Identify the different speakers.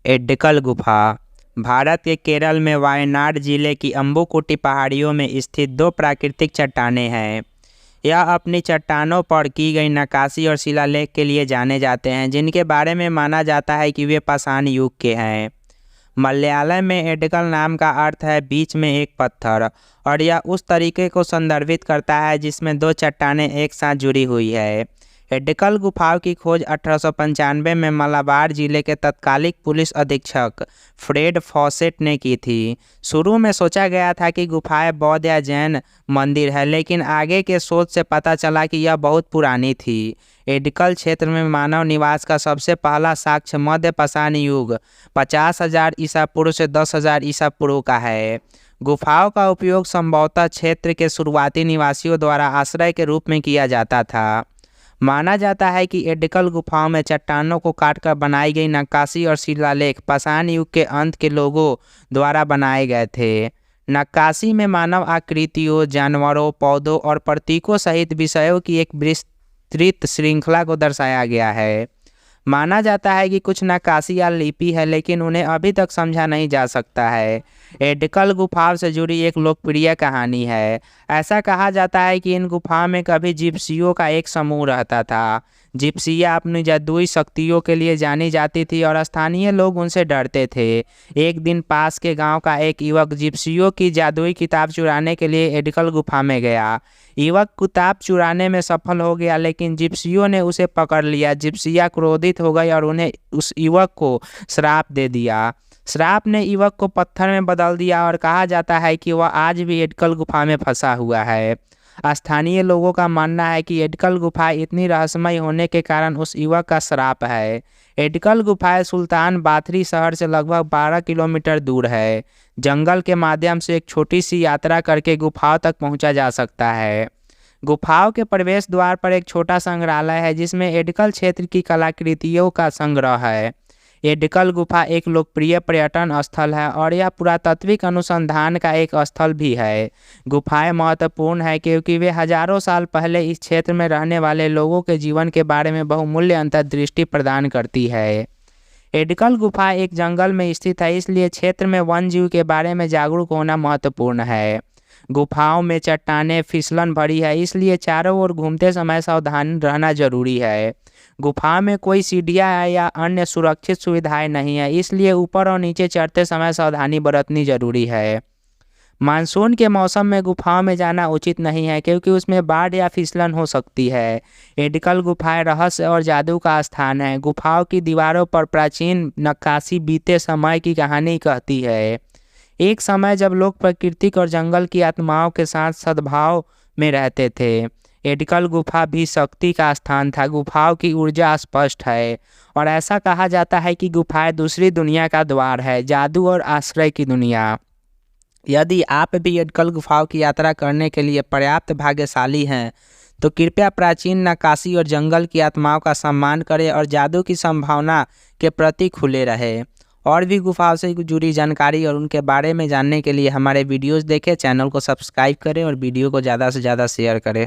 Speaker 1: एडक्कल गुफा भारत के केरल में वायनाड जिले की अम्बुकुटी पहाड़ियों में स्थित दो प्राकृतिक चट्टानें हैं। यह अपनी चट्टानों पर की गई नक्काशी और शिलालेख के लिए जाने जाते हैं, जिनके बारे में माना जाता है कि वे पाषाण युग के हैं। मलयालम में एडक्कल नाम का अर्थ है बीच में एक पत्थर, और यह उस तरीके को संदर्भित करता है जिसमें दो चट्टानें एक साथ जुड़ी हुई है। एडक्कल गुफाओं की खोज 1895 में मलाबार जिले के तत्कालिक पुलिस अधीक्षक फ्रेड फॉसेट ने की थी। शुरू में सोचा गया था कि गुफाएं बौद्ध या जैन मंदिर है, लेकिन आगे के शोध से पता चला कि यह बहुत पुरानी थी। एडक्कल क्षेत्र में मानव निवास का सबसे पहला साक्ष्य मध्य पाषाण युग 50,000 ईसा पूर्व से 10,000 ईसा पूर्व का है। गुफाओं का उपयोग संभवतः क्षेत्र के शुरुआती निवासियों द्वारा आश्रय के रूप में किया जाता था। माना जाता है कि एडक्कल गुफाओं में चट्टानों को काटकर बनाई गई नक्काशी और शिलालेख पाषाण युग के अंत के लोगों द्वारा बनाए गए थे। नक्काशी में मानव आकृतियों, जानवरों, पौधों और प्रतीकों सहित विषयों की एक विस्तृत श्रृंखला को दर्शाया गया है। माना जाता है कि कुछ नक्काशी या लिपि है, लेकिन उन्हें अभी तक समझा नहीं जा सकता है। एडक्कल गुफाओं से जुड़ी एक लोकप्रिय कहानी है। ऐसा कहा जाता है कि इन गुफाओं में कभी जिप्सियों का एक समूह रहता था। जिप्सियाँ अपनी जादुई शक्तियों के लिए जानी जाती थी और स्थानीय लोग उनसे डरते थे। एक दिन पास के गांव का एक युवक जिप्सियों की जादुई किताब चुराने के लिए एडक्कल गुफा में गया। युवक किताब चुराने में सफल हो गया, लेकिन जिप्सियों ने उसे पकड़ लिया। जिप्सियाँ क्रोधित हो गई और उन्हें उस युवक को श्राप दे दिया। श्राप ने युवक को पत्थर में बदल दिया और कहा जाता है कि वह आज भी एडक्कल गुफा में फंसा हुआ है। स्थानीय लोगों का मानना है कि एडक्कल गुफा इतनी रहस्यमय होने के कारण उस युवक का श्राप है। एडक्कल गुफाएं सुल्तान बाथरी शहर से लगभग 12 किलोमीटर दूर है। जंगल के माध्यम से एक छोटी सी यात्रा करके गुफाओं तक पहुंचा जा सकता है। गुफाओं के प्रवेश द्वार पर एक छोटा संग्रहालय है, जिसमें एडक्कल क्षेत्र की कलाकृतियों का संग्रह है। एडक्कल गुफा एक लोकप्रिय पर्यटन स्थल है और यह पुरातात्विक अनुसंधान का एक स्थल भी है। गुफाएं महत्वपूर्ण है क्योंकि वे हजारों साल पहले इस क्षेत्र में रहने वाले लोगों के जीवन के बारे में बहुमूल्य अंतर्दृष्टि प्रदान करती है। एडक्कल गुफा एक जंगल में स्थित है, इसलिए क्षेत्र में वन जीव के बारे में जागरूक होना महत्वपूर्ण है। गुफाओं में चट्टानें फिसलन भरी है, इसलिए चारों ओर घूमते समय सावधान रहना जरूरी है। गुफा में कोई सीढ़ियाँ या अन्य सुरक्षित सुविधाएं नहीं है, इसलिए ऊपर और नीचे चढ़ते समय सावधानी बरतनी जरूरी है। मानसून के मौसम में गुफाओं में जाना उचित नहीं है, क्योंकि उसमें बाढ़ या फिसलन हो सकती है। एडक्कल गुफाएं रहस्य और जादू का स्थान है। गुफाओं की दीवारों पर प्राचीन नक्काशी बीते समय की कहानी कहती है। एक समय जब लोग प्रकृति और जंगल की आत्माओं के साथ सद्भाव में रहते थे। एडक्कल गुफा भी शक्ति का स्थान था। गुफाओं की ऊर्जा स्पष्ट है और ऐसा कहा जाता है कि गुफाएं दूसरी दुनिया का द्वार है, जादू और आश्रय की दुनिया। यदि आप भी एडक्कल गुफाओं की यात्रा करने के लिए पर्याप्त भाग्यशाली हैं, तो कृपया प्राचीन नक्काशी और जंगल की आत्माओं का सम्मान करें और जादू की संभावना के प्रति खुले रहें। और भी गुफाओं से जुड़ी जानकारी और उनके बारे में जानने के लिए हमारे वीडियोस देखें, चैनल को सब्सक्राइब करें और वीडियो को ज़्यादा से ज़्यादा शेयर करें।